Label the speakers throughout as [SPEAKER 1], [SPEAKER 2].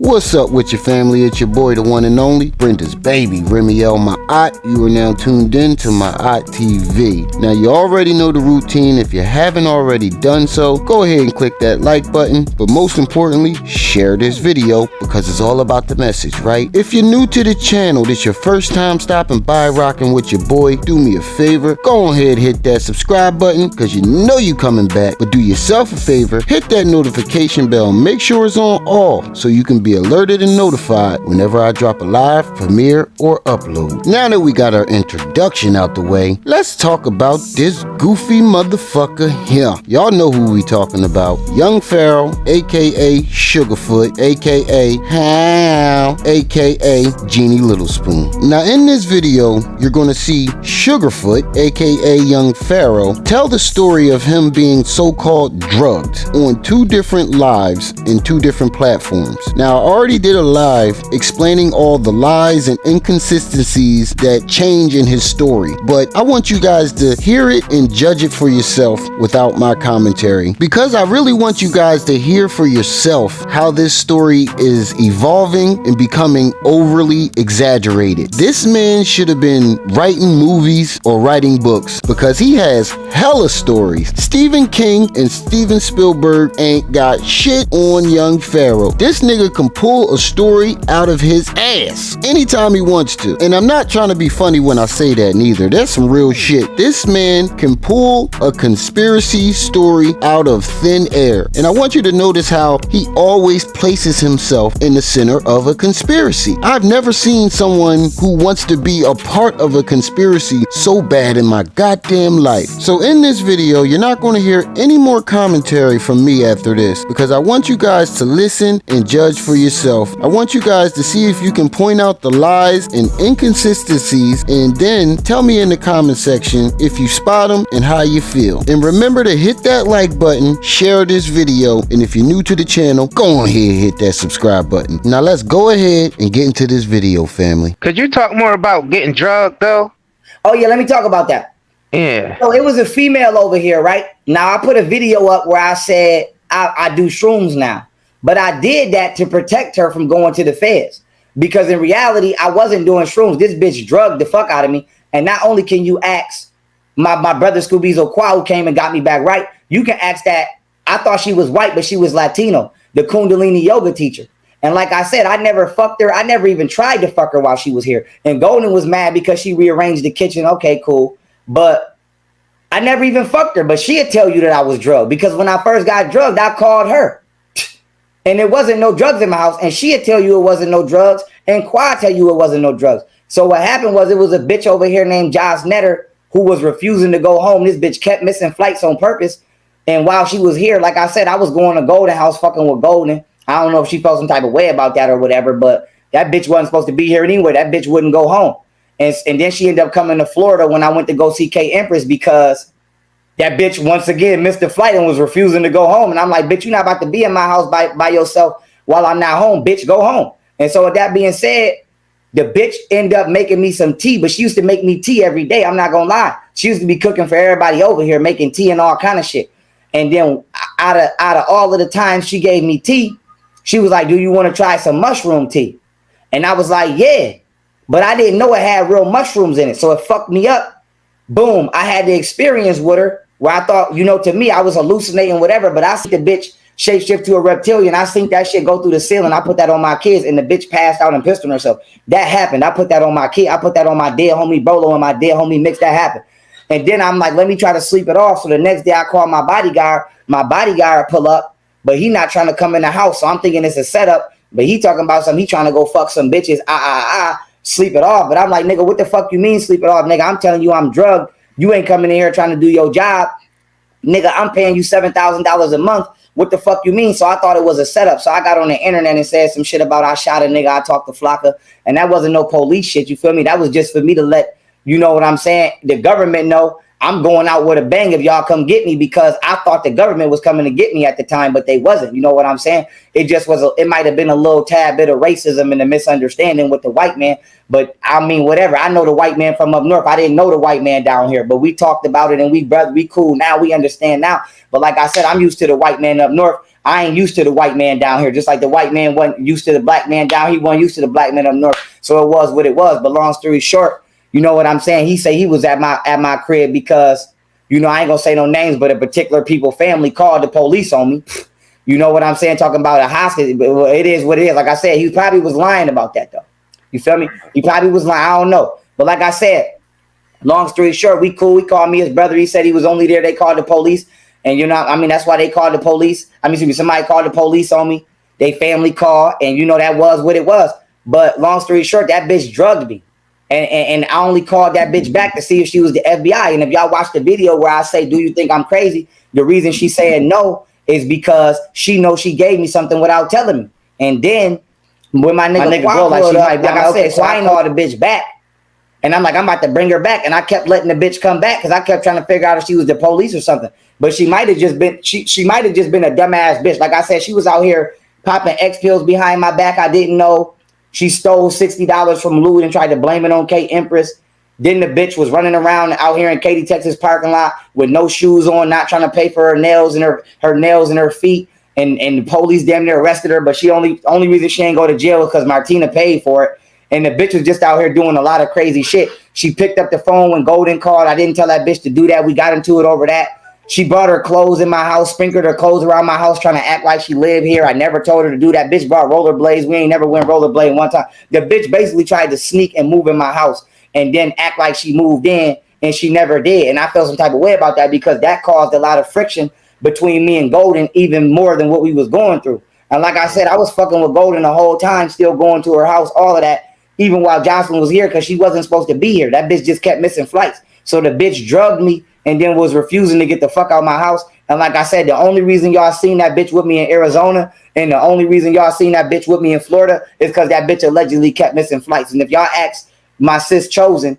[SPEAKER 1] What's up with your family? It's your boy, the one and only, Brenda's baby, Remiel Ma'at. You are now tuned in to Ma'at TV. Now, you already know the routine. If you haven't already done so, go ahead and click that like button. But most importantly, share this video because it's all about the message, right? If you're new to the channel, this your first time stopping by rocking with your boy, do me a favor. Go ahead, hit that subscribe button because you know you coming back. But do yourself a favor, hit that notification bell. Make sure it's on all so you can be alerted and notified whenever I drop a live, premiere, or upload. Now that we got our introduction out the way, let's talk about this goofy motherfucker here. Y'all know who we talking about. Young Pharaoh, aka Sugarfoot, aka How, aka Genie Littlespoon. Now in this video, you're gonna see Sugarfoot, aka Young Pharaoh, tell the story of him being so-called drugged on two different lives in two different platforms. Now, I already did a live explaining all the lies and inconsistencies that change in his story, but I want you guys to hear it and judge it for yourself without my commentary, because I really want you guys to hear for yourself how this story is evolving and becoming overly exaggerated. This man should have been writing movies or writing books because he has hella stories. Stephen King and Steven Spielberg ain't got shit on Young Pharaoh. This nigga can pull a story out of his ass anytime he wants to. And I'm not trying to be funny when I say that neither. That's some real shit. This man can pull a conspiracy story out of thin air. And I want you to notice how he always places himself in the center of a conspiracy. I've never seen someone who wants to be a part of a conspiracy so bad in my goddamn life. So in this video, you're not going to hear any more commentary from me after this, because I want you guys to listen and judge for yourself. I want you guys to see if you can point out the lies and inconsistencies, and then tell me in the comment section if you spot them and how you feel. And remember to hit that like button, share this video, and if you're new to the channel, go on ahead and hit that subscribe button. Now let's go ahead and get into this video, family.
[SPEAKER 2] Could you talk more about getting drugged though?
[SPEAKER 3] Oh yeah, let me talk about that.
[SPEAKER 2] Yeah.
[SPEAKER 3] So it was a female over here, right? Now I put a video up where I said I do shrooms now. But I did that to protect her from going to the feds, because in reality, I wasn't doing shrooms. This bitch drugged the fuck out of me. And not only can you ask my brother Scooby's Okwa, who came and got me back right, you can ask that. I thought she was white, but she was Latino, the Kundalini yoga teacher. And like I said, I never fucked her. I never even tried to fuck her while she was here. And Golden was mad because she rearranged the kitchen. Okay, cool. But I never even fucked her. But she'd tell you that I was drugged, because when I first got drugged, I called her. And there wasn't no drugs in my house. And she'd tell you it wasn't no drugs. And Quad tell you it wasn't no drugs. So what happened was, it was a bitch over here named Josh Netter who was refusing to go home. This bitch kept missing flights on purpose. And while she was here, like I said, I was going to Golden House fucking with Golden. I don't know if she felt some type of way about that or whatever, but that bitch wasn't supposed to be here anyway. That bitch wouldn't go home. And then she ended up coming to Florida when I went to go see K Empress, because that bitch once again missed the flight and was refusing to go home. And I'm like, bitch, you're not about to be in my house by yourself while I'm not home. Bitch, go home. And so with that being said, the bitch ended up making me some tea, but she used to make me tea every day. I'm not going to lie. She used to be cooking for everybody over here, making tea and all kind of shit. And then out of all of the times she gave me tea, she was like, do you want to try some mushroom tea? And I was like, yeah. But I didn't know it had real mushrooms in it. So it fucked me up. Boom. I had the experience with her where I thought, to me, I was hallucinating, whatever. But I see the bitch shapeshift to a reptilian. I seen that shit go through the ceiling. I put that on my kids, and the bitch passed out and pissed on herself. That happened. I put that on my kid. I put that on my dead homie Bolo and my dead homie Mix. That happened. And then I'm like, let me try to sleep it off. So the next day I call my bodyguard. My bodyguard pull up, but he not trying to come in the house. So I'm thinking it's a setup. But he talking about something. He trying to go fuck some bitches. Sleep it off. But I'm like, nigga, what the fuck you mean sleep it off? Nigga, I'm telling you I'm drugged. You ain't coming in here trying to do your job. Nigga, I'm paying you $7,000 a month. What the fuck you mean? So I thought it was a setup. So I got on the internet and said some shit about I shot a nigga. I talked to Flocka. And that wasn't no police shit. You feel me? That was just for me to let, you know what I'm saying, the government know I'm going out with a bang if y'all come get me, because I thought the government was coming to get me at the time, but they wasn't. You know what I'm saying? It just was, it might have been a little tad bit of racism and a misunderstanding with the white man. But I mean, whatever. I know the white man from up north. I didn't know the white man down here, but we talked about it and we cool now. We understand now. But like I said, I'm used to the white man up north. I ain't used to the white man down here, just like the white man wasn't used to the black man down. He wasn't used to the black man up north. So it was what it was. But long story short, you know what I'm saying? He said he was at my crib because, you know, I ain't gonna say no names, but a particular people family called the police on me. You know what I'm saying? Talking about a hostage. It is what it is. Like I said, he probably was lying about that though. You feel me? He probably was lying. I don't know. But like I said, long story short, we cool. He called me his brother. He said he was only there. They called the police. And you know, I mean, that's why they called the police. I mean, excuse me, somebody called the police on me. They family called, and you know, that was what it was. But long story short, that bitch drugged me. And I only called that bitch back to see if she was the FBI. And if y'all watch the video where I say, do you think I'm crazy? The reason she saying no is because she knows she gave me something without telling me. And then when my nigga bro, like I said, so I called the bitch back. And I'm like, I'm about to bring her back. And I kept letting the bitch come back because I kept trying to figure out if she was the police or something. But she might have just been, she might have just been a dumbass bitch. Like I said, she was out here popping X pills behind my back. I didn't know. She stole $60 from Louis and tried to blame it on Kate Empress. Then the bitch was running around out here in Katy, Texas parking lot with no shoes on, not trying to pay for her nails and her nails and her feet. And the police damn near arrested her. But she only reason she ain't go to jail because Martina paid for it. And the bitch was just out here doing a lot of crazy shit. She picked up the phone when Golden called. I didn't tell that bitch to do that. We got into it over that. She brought her clothes in my house, sprinkled her clothes around my house, trying to act like she lived here. I never told her to do that. Bitch brought rollerblades. We ain't never went rollerblading one time. The bitch basically tried to sneak and move in my house and then act like she moved in, and she never did. And I felt some type of way about that because that caused a lot of friction between me and Golden, even more than what we was going through. And like I said, I was fucking with Golden the whole time, still going to her house, all of that, even while Jocelyn was here because she wasn't supposed to be here. That bitch just kept missing flights. So the bitch drugged me and then was refusing to get the fuck out of my house. And like I said, the only reason y'all seen that bitch with me in Arizona and the only reason y'all seen that bitch with me in Florida is because that bitch allegedly kept missing flights. And if y'all ask my sis Chosen,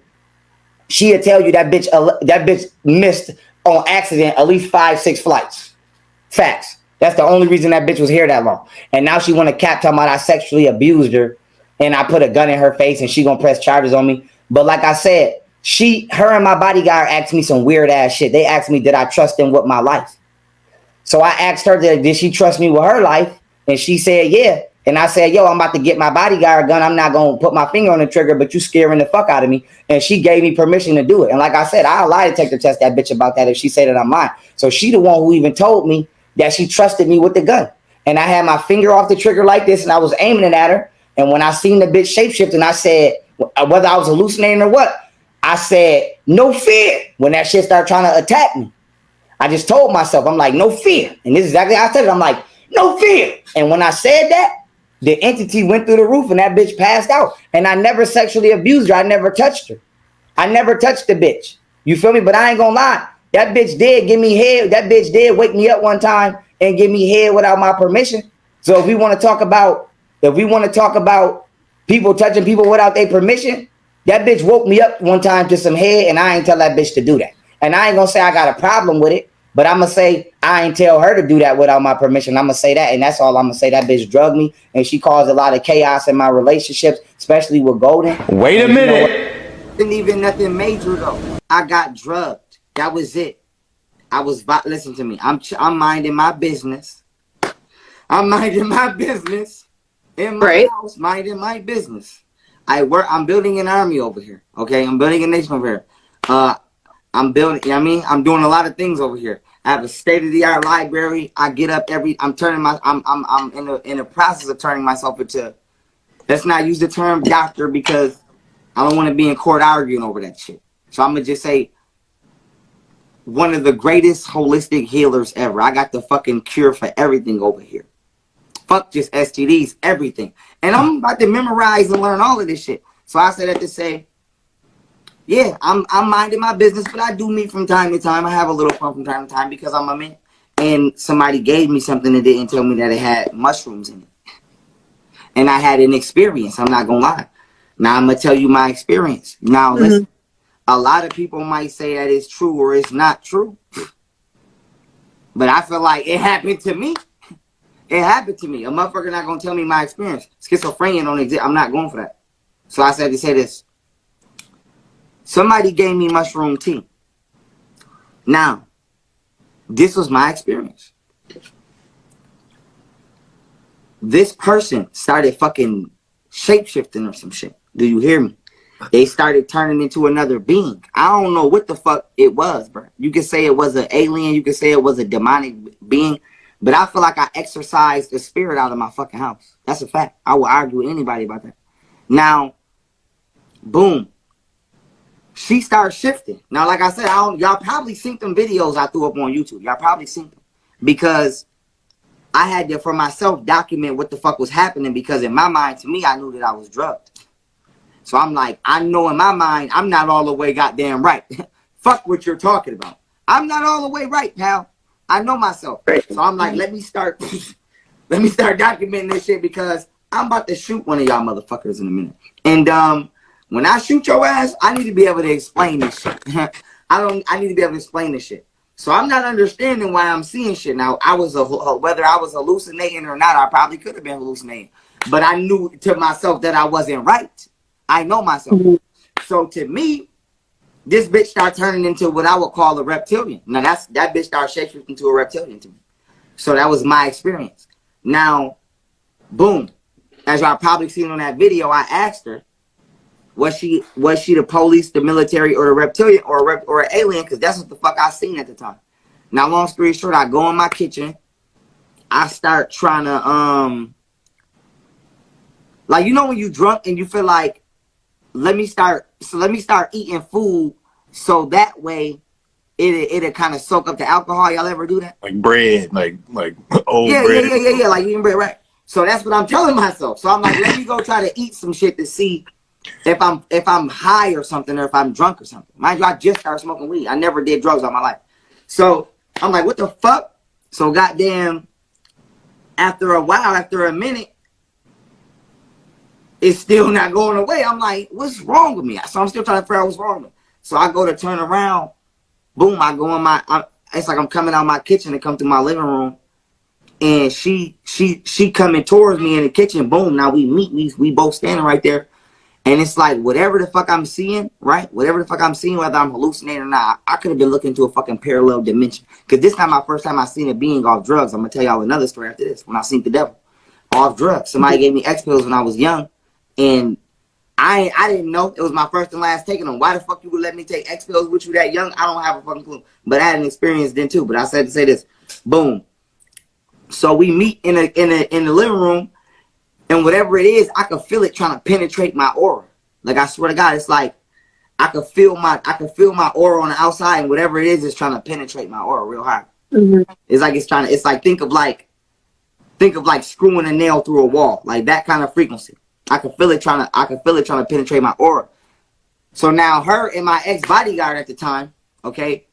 [SPEAKER 3] she'll tell you that bitch missed on accident at least 5-6 flights. Facts. That's the only reason that bitch was here that long. And now she want to cap talking about I sexually abused her and I put a gun in her face and she gonna press charges on me. But like I said, her and my bodyguard asked me some weird ass shit. They asked me, did I trust them with my life? So I asked her, did she trust me with her life? And she said, yeah. And I said, yo, I'm about to get my bodyguard gun. I'm not going to put my finger on the trigger, but you scaring the fuck out of me. And she gave me permission to do it. And like I said, I'll lie to take the test that bitch about that if she said that I'm lying. So she the one who even told me that she trusted me with the gun. And I had my finger off the trigger like this, and I was aiming it at her. And when I seen the bitch shapeshift, and I said, whether I was hallucinating or what, I said, no fear. When that shit started trying to attack me, I just told myself, I'm like, no fear. And this is exactly how I said it. I'm like, no fear. And when I said that, the entity went through the roof and that bitch passed out. And I never sexually abused her. I never touched her. I never touched the bitch. You feel me? But I ain't gonna lie. That bitch did give me head. That bitch did wake me up one time and give me head without my permission. So if we want to talk about people touching people without their permission, that bitch woke me up one time to some head, and I ain't tell that bitch to do that. And I ain't gonna say I got a problem with it, but I'm gonna say I ain't tell her to do that without my permission. I'm gonna say that, and that's all I'm gonna say. That bitch drugged me, and she caused a lot of chaos in my relationships, especially with Golden.
[SPEAKER 4] Wait a minute.
[SPEAKER 3] Didn't even nothing major though. I got drugged. That was it. Listen to me. I'm minding my business. I'm minding my business in my house, minding my business. I'm building an army over here. Okay, I'm building a nation over here. I'm building. You know what I mean, I'm doing a lot of things over here. I have a state-of-the-art library. I get up I'm in the process of turning myself into. Let's not use the term doctor because I don't want to be in court arguing over that shit. So I'm gonna just say one of the greatest holistic healers ever. I got the fucking cure for everything over here. Fuck just STDs, everything. And I'm about to memorize and learn all of this shit. So I said that to say, yeah, I'm minding my business, but I do meet from time to time. I have a little fun from time to time because I'm a man. And somebody gave me something that didn't tell me that it had mushrooms in it. And I had an experience. I'm not going to lie. Now I'm going to tell you my experience. Now, listen, a lot of people might say that it's true or it's not true. But I feel like it happened to me. It happened to me. A motherfucker not going to tell me my experience. Schizophrenia don't exist. I'm not going for that. So I said to say this. Somebody gave me mushroom tea. Now, this was my experience. This person started fucking shapeshifting or some shit. Do you hear me? They started turning into another being. I don't know what the fuck it was, bro. You could say it was an alien. You could say it was a demonic being. But I feel like I exorcised the spirit out of my fucking house. That's a fact. I will argue with anybody about that. Now, boom. She starts shifting. Now, like I said, y'all probably seen them videos I threw up on YouTube. Y'all probably seen them. Because I had to, for myself, document what the fuck was happening. Because in my mind, to me, I knew that I was drugged. So I'm like, I know in my mind, I'm not all the way goddamn right. Fuck what you're talking about. I'm not all the way right, pal. I know myself. So I'm like, let me start documenting this shit because I'm about to shoot one of y'all motherfuckers in a minute. And when I shoot your ass, I need to be able to explain this shit. I need to be able to explain this shit. So I'm not understanding why I'm seeing shit. Now, whether I was hallucinating or not, I probably could have been hallucinating. But I knew to myself that I wasn't right. I know myself. So to me, this bitch started turning into what I would call a reptilian. Now that bitch started shaping into a reptilian to me. So that was my experience. Now, boom. As y'all probably seen on that video, I asked her, was she the police, the military, or the reptilian, or an alien? Because that's what the fuck I seen at the time. Now, long story short, I go in my kitchen. I start trying to like, you know when you drunk and you feel like, let me start eating food so that way it'll kind of soak up the alcohol. Y'all ever do that?
[SPEAKER 5] Like bread, like old bread.
[SPEAKER 3] Yeah, like eating bread, right? So that's what I'm telling myself. So I'm like, let me go try to eat some shit to see if I'm high or something, or if I'm drunk or something. Mind you, I just started smoking weed. I never did drugs all my life. So I'm like, what the fuck? So goddamn, after a while, after a minute, it's still not going away. I'm like, what's wrong with me? So I'm still trying to figure out what's wrong with me. So I go to turn around. Boom, I go in it's like I'm coming out of my kitchen and come through my living room. And she coming towards me in the kitchen. Boom, now we meet. We both standing right there. And it's like, whatever the fuck I'm seeing, right? Whatever the fuck I'm seeing, whether I'm hallucinating or not, I could have been looking to a fucking parallel dimension. Because this not my first time I seen a being off drugs. I'm going to tell y'all another story after this. When I seen the devil off drugs. Somebody gave me X pills when I was young. And I didn't know. It was my first and last taking them. Why the fuck you would let me take X pills with you that young? I don't have a fucking clue. But I had an experience then too. But I said to say this. Boom. So we meet in the living room. And whatever it is, I could feel it trying to penetrate my aura. Like, I swear to God, it's like I could feel my aura on the outside, and whatever it is trying to penetrate my aura real hard. It's like think of like screwing a nail through a wall, like that kind of frequency. I could feel it trying to penetrate my aura. So now her and my ex-bodyguard at the time, okay,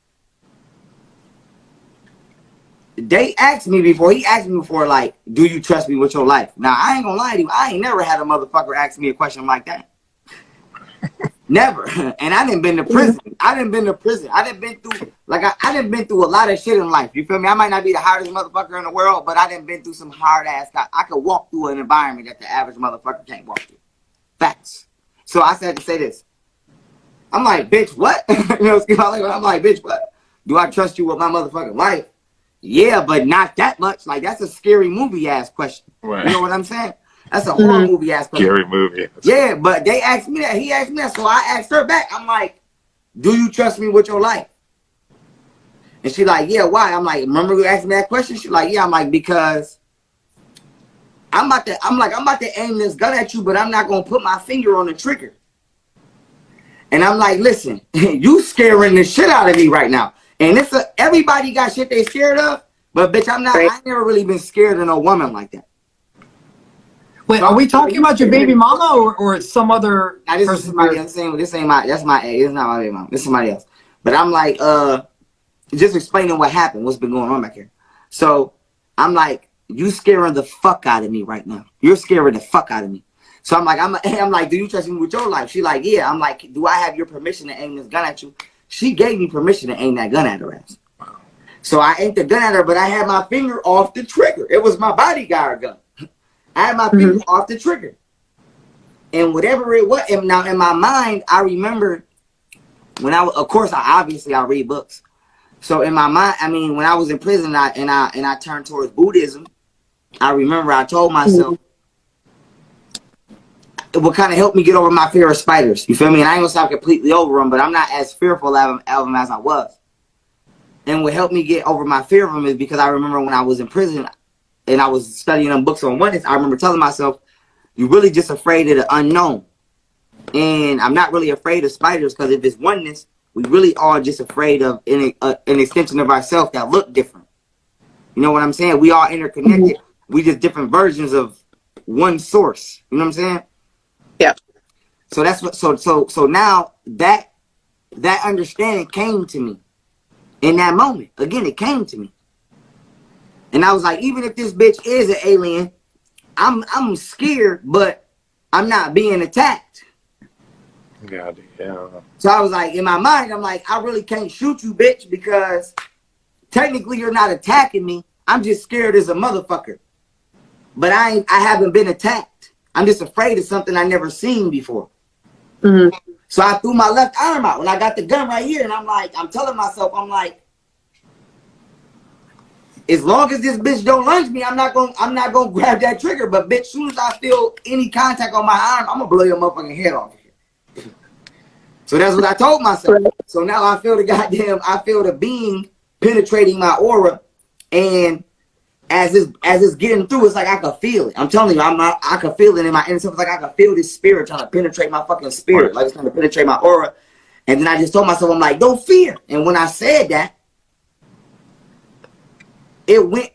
[SPEAKER 3] he asked me before, like, do you trust me with your life? Now, I ain't gonna lie to you, I ain't never had a motherfucker ask me a question like that. Never. And I done been to prison. I done been through a lot of shit in life. You feel me? I might not be the hardest motherfucker in the world, but I done been through some hard ass stuff. I could walk through an environment that the average motherfucker can't walk through. Facts. So I said to say this. I'm like, bitch, what? You know, I'm like, bitch, what? Do I trust you with my motherfucking life? Yeah, but not that much. Like, that's a scary movie ass question.
[SPEAKER 5] Right.
[SPEAKER 3] You know what I'm saying? That's a horror movie ass question.
[SPEAKER 5] Scary movie.
[SPEAKER 3] Yeah, but they asked me that. He asked me that. So I asked her back. I'm like, do you trust me with your life? And she like, yeah, why? I'm like, remember you asked me that question? She like, yeah. I'm like, because I'm about to aim this gun at you, but I'm not gonna put my finger on the trigger. And I'm like, listen, you scaring the shit out of me right now. And everybody got shit they scared of, but bitch, I ain't never really been scared of no woman like that.
[SPEAKER 6] Wait, are we talking about your baby mama or some other
[SPEAKER 3] this
[SPEAKER 6] person?
[SPEAKER 3] Is somebody else. That's my ex. It's not my baby mama. This is somebody else. But I'm like, just explaining what happened, what's been going on back here. So I'm like, you scaring the fuck out of me right now. You're scaring the fuck out of me. So I'm like, do you trust me with your life? She like, yeah. I'm like, do I have your permission to aim this gun at you? She gave me permission to aim that gun at her ass. So I aimed the gun at her, but I had my finger off the trigger. It was my bodyguard gun. I had my finger off the trigger. And whatever it was, and now in my mind, I remember when of course, I read books. So in my mind, I mean, when I was in prison, I turned towards Buddhism, I remember I told myself it would kind of help me get over my fear of spiders. You feel me? And I ain't gonna say I'm completely over them, but I'm not as fearful of them as I was. And what helped me get over my fear of them is because I remember when I was in prison and I was studying them books on oneness, I remember telling myself, you're really just afraid of the unknown. And I'm not really afraid of spiders because if it's oneness, we really are just afraid of an extension of ourselves that look different. You know what I'm saying? We are interconnected. We just different versions of one source. You know what I'm saying?
[SPEAKER 7] Yeah.
[SPEAKER 3] So that's what. So now that understanding came to me in that moment. Again, it came to me, and I was like, even if this bitch is an alien, I'm scared, but I'm not being attacked.
[SPEAKER 5] God, yeah.
[SPEAKER 3] So I was like, in my mind, I'm like, I really can't shoot you, bitch, because technically you're not attacking me. I'm just scared as a motherfucker. But I haven't been attacked. I'm just afraid of something I never seen before.
[SPEAKER 7] Mm-hmm.
[SPEAKER 3] So I threw my left arm out when I got the gun right here, and I'm telling myself, I'm like, as long as this bitch don't lunge me, I'm not gonna grab that trigger. But bitch, soon as I feel any contact on my arm, I'm gonna blow your motherfucking head off. So that's what I told myself. So now I feel the being penetrating my aura, and as it's getting through, it's like I can feel it. I'm telling you, I can feel it in my inner self. It's like I can feel this spirit trying to penetrate my fucking spirit, like it's trying to penetrate my aura. And then I just told myself, I'm like, don't fear. And when I said that,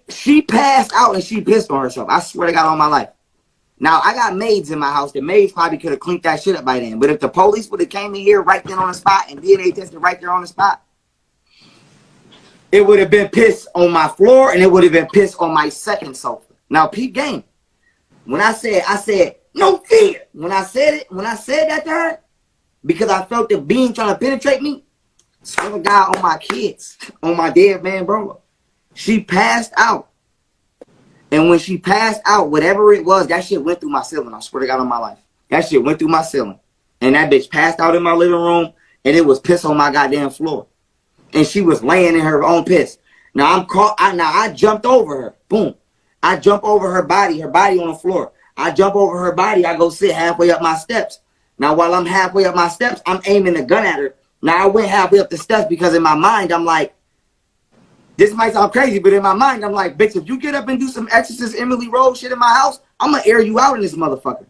[SPEAKER 3] she passed out and she pissed on herself. I swear to God on my life. Now, I got maids in my house. The maids probably could have cleaned that shit up by then. But if the police would have came in here right then on the spot and DNA tested right there on the spot, it would have been piss on my floor and it would have been piss on my second sofa. Now, peep game. When I said, no fear. When I said that to her, because I felt the being trying to penetrate me, swear to God on my kids, on my dead man, bro, she passed out. And when she passed out, whatever it was, that shit went through my ceiling. I swear to God on my life. That shit went through my ceiling. And that bitch passed out in my living room, and it was piss on my goddamn floor. And she was laying in her own piss. Now I jumped over her. Boom. I jump over her body on the floor. I jump over her body. I go sit halfway up my steps. Now, while I'm halfway up my steps, I'm aiming the gun at her. Now, I went halfway up the steps because in my mind, I'm like, this might sound crazy, but in my mind, I'm like, bitch, if you get up and do some Exorcist Emily Rose shit in my house, I'm going to air you out in this motherfucker.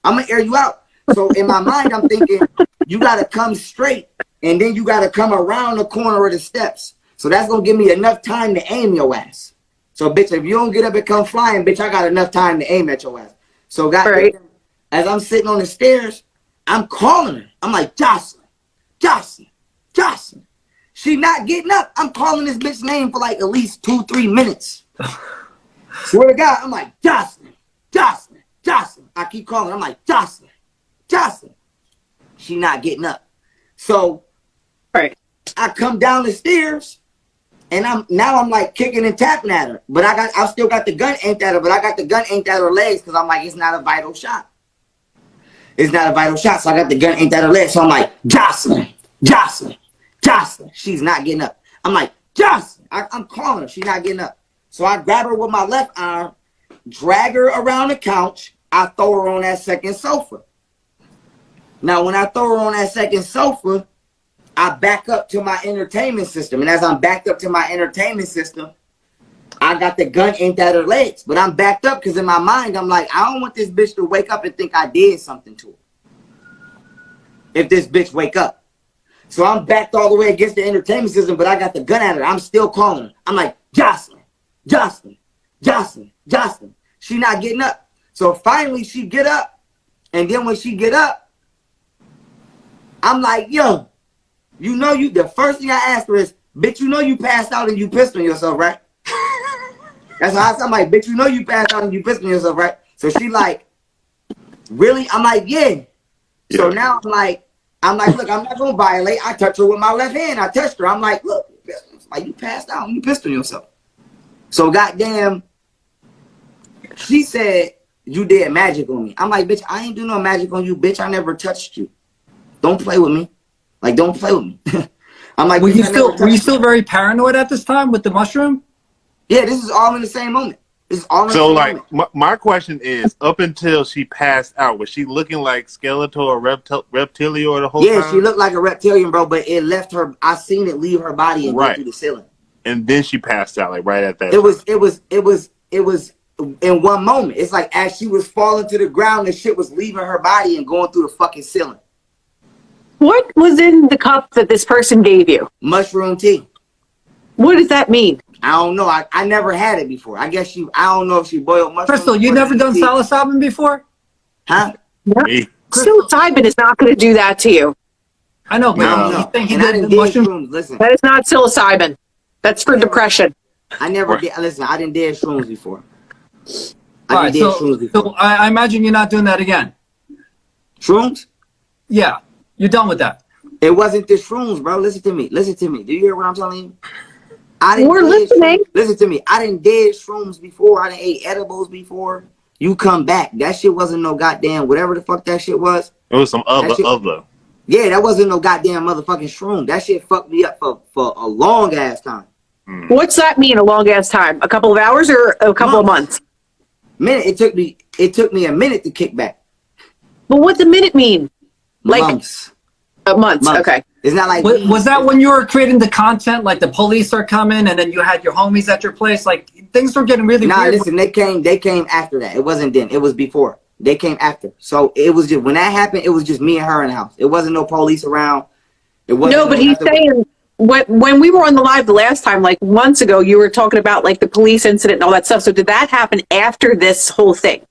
[SPEAKER 3] I'm going to air you out. So in my mind, I'm thinking, you got to come straight, and then you got to come around the corner of the steps. So that's going to give me enough time to aim your ass. So, bitch, if you don't get up and come flying, bitch, I got enough time to aim at your ass. So, as I'm sitting on the stairs, I'm calling her. I'm like, Jocelyn, Jocelyn, Jocelyn. She not getting up. I'm calling this bitch's name for like at least 2-3 minutes. Swear to God, I'm like, Jocelyn, Jocelyn, Jocelyn. I keep calling. I'm like, Jocelyn, Jocelyn. She not getting up. So I come down the stairs and I'm like kicking and tapping at her. But I still got the gun aimed at her, but I got the gun aimed at her legs because I'm like, it's not a vital shot. It's not a vital shot. So I got the gun aimed at her legs. So I'm like, Jocelyn, Jocelyn. Jocelyn, she's not getting up. I'm like, Jocelyn, I'm calling her. She's not getting up. So I grab her with my left arm, drag her around the couch. I throw her on that second sofa. Now, when I throw her on that second sofa, I back up to my entertainment system. And as I'm backed up to my entertainment system, I got the gun aimed at her legs. But I'm backed up because in my mind, I'm like, I don't want this bitch to wake up and think I did something to her. If this bitch wake up. So I'm backed all the way against the entertainment system, but I got the gun at her. I'm still calling her. I'm like, Jocelyn, Jocelyn, Jocelyn, Jocelyn. She not getting up. So finally she get up. And then when she get up, I'm like, yo, the first thing I asked her is, bitch, you know you passed out and you pissed on yourself, right? That's how I'm like, bitch, you know you passed out and you pissed on yourself, right? So she like, really? I'm like, yeah. So now I'm like, look, I'm not going to violate. I touch her with my left hand. I touched her. I'm like, look, like you passed out and you pissed on yourself. So goddamn, she said, you did magic on me. I'm like, bitch, I ain't do no magic on you, bitch. I never touched you. Don't play with me. Like, don't play with me. I'm like,
[SPEAKER 6] were you still very paranoid at this time with the mushroom?
[SPEAKER 3] Yeah, this is all in the same moment. It's all in
[SPEAKER 5] So,
[SPEAKER 3] the
[SPEAKER 5] like,
[SPEAKER 3] moment.
[SPEAKER 5] my question is, up until she passed out, was she looking like skeletal or reptilian the whole
[SPEAKER 3] Yeah,
[SPEAKER 5] time?
[SPEAKER 3] she looked like a reptilian, bro, but it left her. I seen it leave her body and go
[SPEAKER 5] Right.
[SPEAKER 3] through the ceiling.
[SPEAKER 5] And then she passed out, like, right at that
[SPEAKER 3] It
[SPEAKER 5] time.
[SPEAKER 3] was in one moment. It's like as she was falling to the ground, the shit was leaving her body and going through the fucking ceiling.
[SPEAKER 7] What was in the cup that this person gave you?
[SPEAKER 3] Mushroom tea.
[SPEAKER 7] What does that mean?
[SPEAKER 3] I don't know. I never had it before. I guess I don't know if she boiled mushrooms.
[SPEAKER 6] Crystal, you never done
[SPEAKER 3] tea.
[SPEAKER 6] psilocybin before?
[SPEAKER 3] Huh?
[SPEAKER 5] Me.
[SPEAKER 7] Psilocybin is not going to do that to you.
[SPEAKER 6] I know, but
[SPEAKER 3] I don't
[SPEAKER 6] you
[SPEAKER 3] know.
[SPEAKER 6] think he
[SPEAKER 3] And I
[SPEAKER 6] did the
[SPEAKER 3] didn't did
[SPEAKER 6] mushroom?
[SPEAKER 3] shrooms. Listen,
[SPEAKER 7] That is not psilocybin. That's for depression.
[SPEAKER 3] I never did. Listen, I didn't did shrooms before.
[SPEAKER 6] All right,
[SPEAKER 3] did shrooms before.
[SPEAKER 6] so I imagine you're not doing that again.
[SPEAKER 3] Shrooms?
[SPEAKER 6] Yeah, you're done with that.
[SPEAKER 3] It wasn't the shrooms, bro. Listen to me. Listen to me. Do you hear what I'm telling you? I didn't
[SPEAKER 7] We're
[SPEAKER 3] did
[SPEAKER 7] listening.
[SPEAKER 3] shrooms. Listen to me. I didn't did shrooms before. I didn't ate edibles before. You come back. That shit wasn't no goddamn whatever the fuck that shit was.
[SPEAKER 5] It was some other.
[SPEAKER 3] Yeah, that wasn't no goddamn motherfucking shroom. That shit fucked me up for a long ass time.
[SPEAKER 7] What's that mean, a long ass time? A couple of hours or a couple of months?
[SPEAKER 3] Minute. It took me a minute to kick back.
[SPEAKER 7] But what's a minute mean? Like
[SPEAKER 3] Months.
[SPEAKER 7] months. Okay.
[SPEAKER 3] It's not like
[SPEAKER 6] Was that when you were creating the content, like the police are coming and then you had your homies at your place? Like things were getting really
[SPEAKER 3] Nah,
[SPEAKER 6] weird.
[SPEAKER 3] listen, they came after that. It wasn't then. It was before. They came after. So it was just when that happened, it was just me and her in the house. It wasn't no police around. It wasn't
[SPEAKER 7] No, but he's saying when we were on the live the last time, like months ago, you were talking about like the police incident and all that stuff. So did that happen after this whole thing?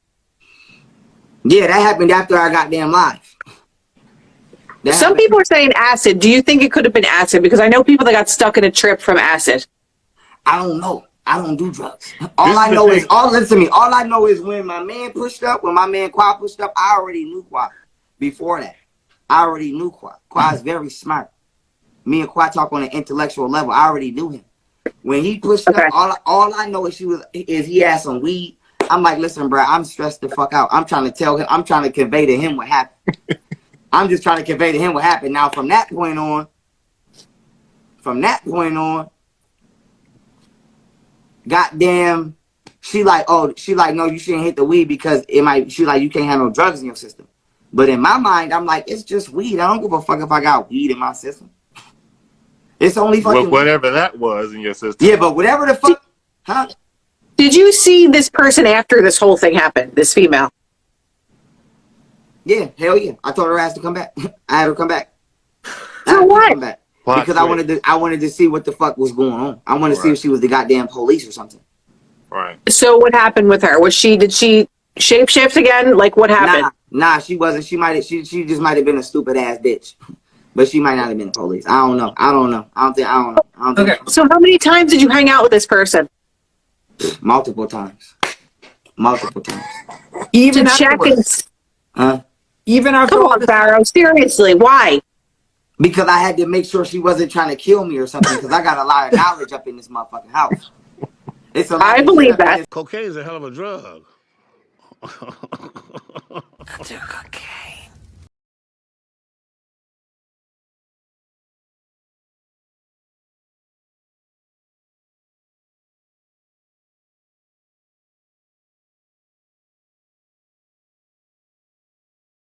[SPEAKER 3] Yeah, that happened after I got damn live.
[SPEAKER 7] Some people are saying acid. Do you think it could have been acid? Because I know people that got stuck in a trip from acid.
[SPEAKER 3] I don't know. I don't do drugs. All I know is listen to me. All I know is when my man Qua pushed up, I already knew Qua before that. I already knew Qua. Qua is very smart. Me and Qua talk on an intellectual level. I already knew him. When he pushed up, all I know is he had some weed. I'm like, listen, bro, I'm stressed the fuck out. I'm trying to tell him, I'm trying to convey to him what happened. I'm just trying to convey to him what happened. Now, from that point on, goddamn, she like, no, you shouldn't hit the weed because you can't have no drugs in your system. But in my mind, I'm like, it's just weed. I don't give a fuck if I got weed in my system. It's only fucking
[SPEAKER 5] whatever that was in your system.
[SPEAKER 3] Yeah, but whatever the fuck, huh?
[SPEAKER 7] Did you see this person after this whole thing happened? This female?
[SPEAKER 3] Yeah, hell yeah. I told her ass to come back. I had her come back.
[SPEAKER 7] For what?
[SPEAKER 3] Come back. Because I wanted to see what the fuck was going on. I wanted to see if she was the goddamn police or something.
[SPEAKER 5] Right.
[SPEAKER 7] So what happened with her? Did she shapeshift again? Like what happened?
[SPEAKER 3] Nah, she wasn't. She just might have been a stupid ass bitch. But she might not have been the police. I don't know. I don't know.
[SPEAKER 7] Okay. So how many times did you hang out with this person?
[SPEAKER 3] Multiple times.
[SPEAKER 6] Even
[SPEAKER 7] to check
[SPEAKER 6] afterwards.
[SPEAKER 3] Huh?
[SPEAKER 6] Even after
[SPEAKER 7] Come
[SPEAKER 6] all
[SPEAKER 7] on,
[SPEAKER 6] this.
[SPEAKER 7] Pharaoh. Seriously, why?
[SPEAKER 3] Because I had to make sure she wasn't trying to kill me or something. Because I got a lot of knowledge up in this motherfucking house.
[SPEAKER 7] I believe that.
[SPEAKER 8] Cocaine is a hell of a drug.
[SPEAKER 9] I do cocaine.